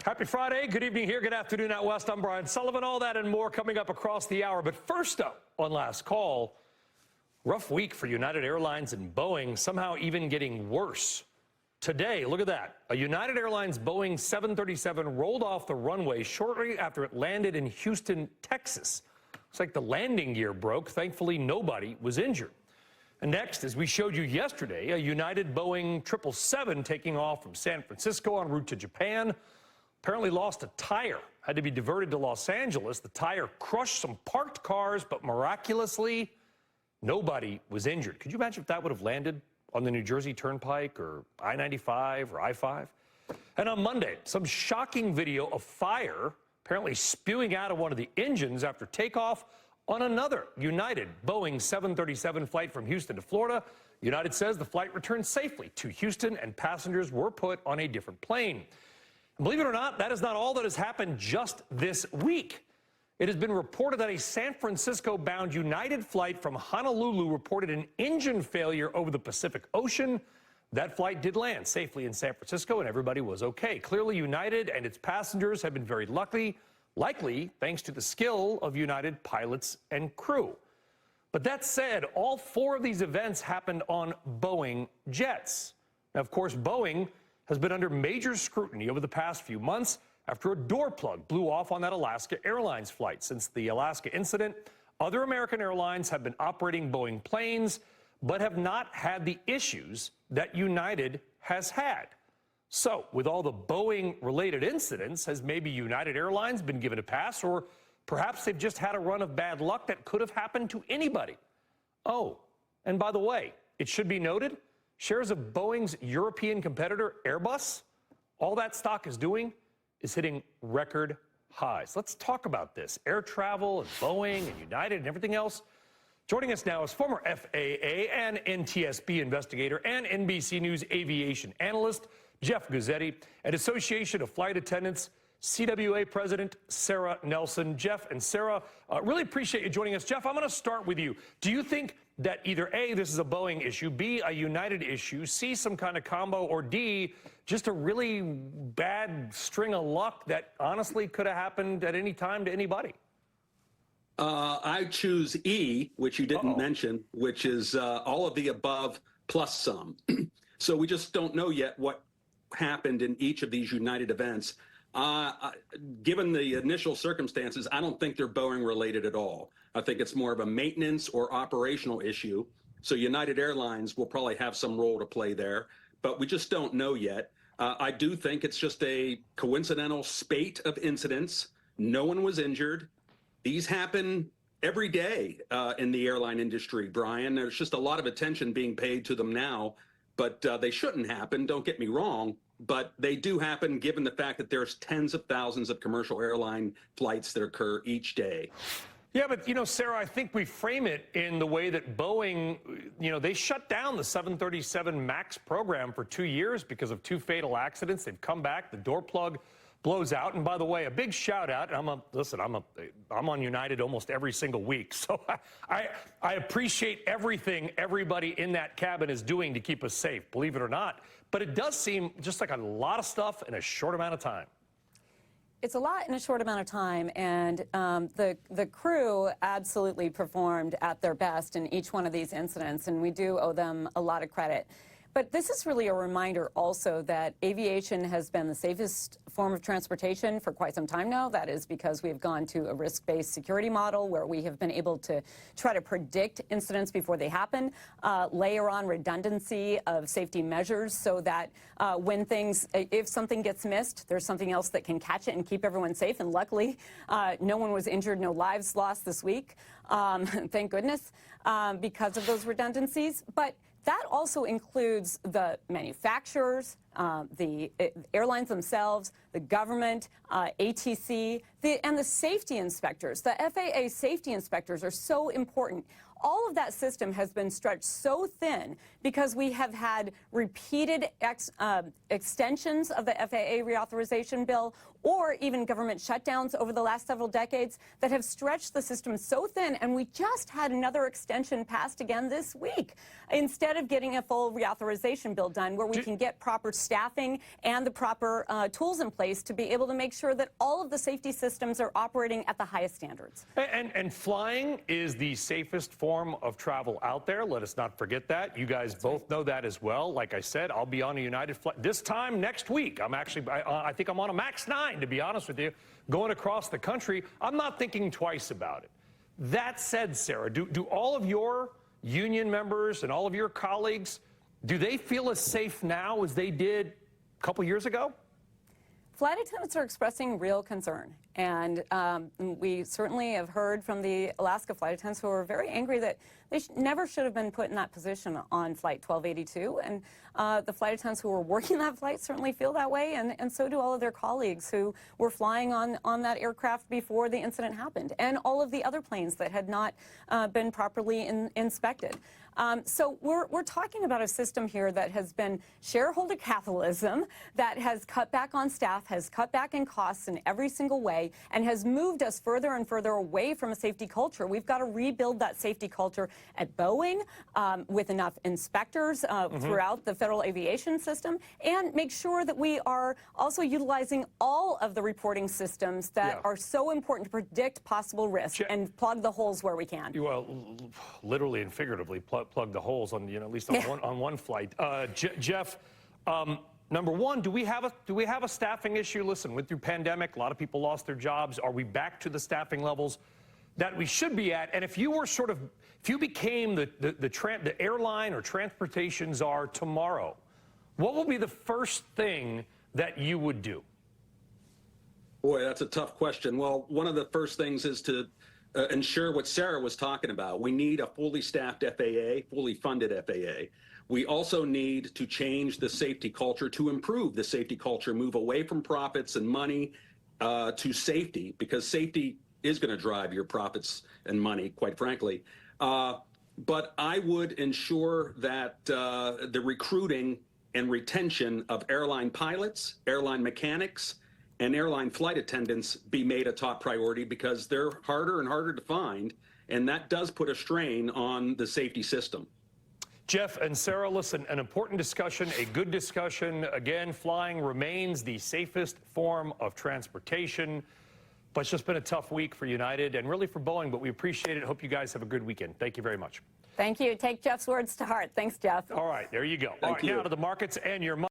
Happy Friday. Good evening here. Good afternoon out west. I'm Brian Sullivan. All that and more coming up across the hour. But first up on Last Call, rough week for United Airlines and Boeing, somehow even getting worse. Today, look at that. A United Airlines Boeing 737 rolled off the runway shortly after it landed in Houston, Texas. Looks like the landing gear broke. Thankfully, nobody was injured. And next, as we showed you yesterday, a United Boeing 777 taking off from San Francisco en route to Japan apparently lost a tire, had to be diverted to Los Angeles. The tire crushed some parked cars, but miraculously, nobody was injured. Could you imagine if that would have landed on the New Jersey Turnpike or I-95 or I-5? And on Monday, some shocking video of fire apparently spewing out of one of the engines after takeoff on another United Boeing 737 flight from Houston to Florida. United says the flight returned safely to Houston and passengers were put on a different plane. And believe it or not, that is not all that has happened just this week. It has been reported that a San Francisco-bound United flight from Honolulu reported an engine failure over the Pacific Ocean. That flight did land safely in San Francisco, and everybody was okay. Clearly, United and its passengers have been very lucky, likely thanks to the skill of United pilots and crew. But that said, all four of these events happened on Boeing jets. Now, of course, Boeing has been under major scrutiny over the past few months after a door plug blew off on that Alaska Airlines flight. Since the Alaska incident, other American airlines have been operating Boeing planes, but have not had the issues that United has had. So, with all the Boeing-related incidents, has maybe United Airlines been given a pass, or perhaps they've just had a run of bad luck that could have happened to anybody? Oh, and by the way, it should be noted, shares of Boeing's European competitor, Airbus, all that stock is doing is hitting record highs. Let's talk about this. Air travel and Boeing and United and everything else. Joining us now is former FAA and NTSB investigator and NBC News aviation analyst, Jeff Guzzetti, and Association of Flight Attendants, CWA President Sarah Nelson. Jeff and Sarah, really appreciate you joining us. Jeff, I'm going to start with you. Do you think that either A, this is a Boeing issue, B, a United issue, C, some kind of combo, or D, just a really bad string of luck that honestly could have happened at any time to anybody? I choose E, which you didn't mention, which is all of the above plus some. So we just don't know yet what happened in each of these United events. Given the initial circumstances, I don't think they're Boeing related at all. I think it's more of a maintenance or operational issue. So United Airlines will probably have some role to play there, but we just don't know yet. I do think it's just a coincidental spate of incidents. No one was injured. These happen every day in the airline industry, Brian. There's just a lot of attention being paid to them now, but they shouldn't happen, don't get me wrong, but they do happen given the fact that there's tens of thousands of commercial airline flights that occur each day. Yeah, but, you know, Sarah, I think we frame it in the way that Boeing, you know, they shut down the 737 MAX program for 2 years because of 2 fatal accidents. They've come back, the door plug blows out. And by the way, a big shout out. I'm on United almost every single week. So I appreciate everything everybody in that cabin is doing to keep us safe, believe it or not. But it does seem just like a lot of stuff in a short amount of time. It's a lot in a short amount of time, and the crew absolutely performed at their best in each one of these incidents, and we do owe them a lot of credit. But this is really a reminder also that aviation has been the safest form of transportation for quite some time now. That is because we've gone to a risk-based security model where we have been able to try to predict incidents before they happen, layer on redundancy of safety measures so that if something gets missed, there's something else that can catch it and keep everyone safe. And luckily, no one was injured, no lives lost this week, thank goodness, because of those redundancies. But that also includes the manufacturers, the airlines themselves, the government, ATC, and the safety inspectors. The FAA safety inspectors are so important. all of that system has been stretched so thin because we have had repeated extensions of the FAA reauthorization bill, or even government shutdowns over the last several decades that have stretched the system so thin. And we just had another extension passed again this week, instead of getting a full reauthorization bill done, where we can get proper staffing and the proper tools in place to be able to make sure that all of the safety systems are operating at the highest standards. And flying is the safest form of travel out there. Let us not forget that. You guys both know that as well. Like I said, I'll be on a United flight this time next week. I think I'm on a MAX 9, to be honest with you, going across the country. I'm not thinking twice about it. That said, Sarah, do all of your union members and all of your colleagues, do they feel as safe now as they did a couple years ago? Flight attendants are expressing real concern, and we certainly have heard from the Alaska flight attendants who are very angry that they never should have been put in that position on Flight 1282, and the flight attendants who were working that flight certainly feel that way, and so do all of their colleagues who were flying on that aircraft before the incident happened, and all of the other planes that had not been properly inspected. So we're talking about a system here that has been shareholder capitalism, that has cut back on staff, has cut back in costs in every single way, and has moved us further and further away from a safety culture. We've got to rebuild that safety culture at Boeing with enough inspectors throughout the federal aviation system, and make sure that we are also utilizing all of the reporting systems that are so important to predict possible risk and plug the holes where we can. Well, literally and figuratively, plug the holes on, at least on one flight. Jeff, number one, do we have a staffing issue? Listen, went through pandemic, a lot of people lost their jobs. Are we back to the staffing levels that we should be at? And if you were if you became the airline or transportation czar tomorrow, what will be the first thing that you would do? Boy, that's a tough question. Well, one of the first things is to ensure what Sarah was talking about. We need a fully staffed FAA, fully funded FAA. We also need to change the safety culture, to improve the safety culture, move away from profits and money to safety, because safety is going to drive your profits and money, quite frankly. But I would ensure that the recruiting and retention of airline pilots, airline mechanics, and airline flight attendants be made a top priority, because they're harder and harder to find, and that does put a strain on the safety system. Jeff and Sarah, listen, an important discussion, a good discussion. Again, flying remains the safest form of transportation, but it's just been a tough week for United and really for Boeing, but we appreciate it. Hope you guys have a good weekend. Thank you very much. Thank you. Take Jeff's words to heart. Thanks, Jeff. All right, there you go. Thank you. Now to the markets and your money.